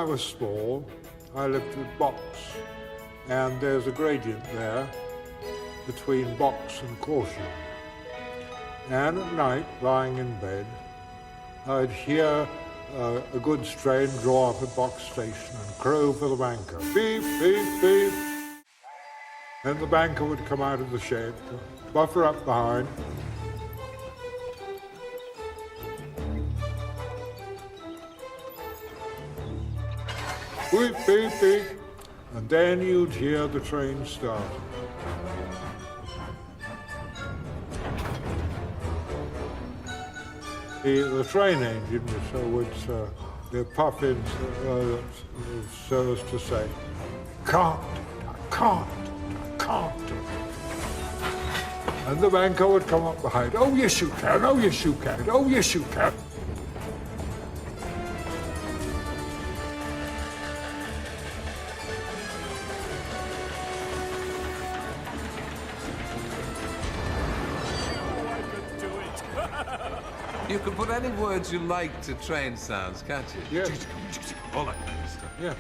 was small, I lived in Box, and there's a gradient there between Box and Caution. And at night, lying in bed, I'd hear a goods train draw up at Box Station and crow for the banker. Beep, beep, beep. Then the banker would come out of the shed, buffer up behind. Beep, beep, beep. And then you'd hear the train start. The train engine would puff in so as to say, can't. And the banker would come up behind, oh yes you can, oh yes you can, oh yes you can. You can put any words you like to train sounds, can't you? Yeah. All that kind of stuff. Yeah.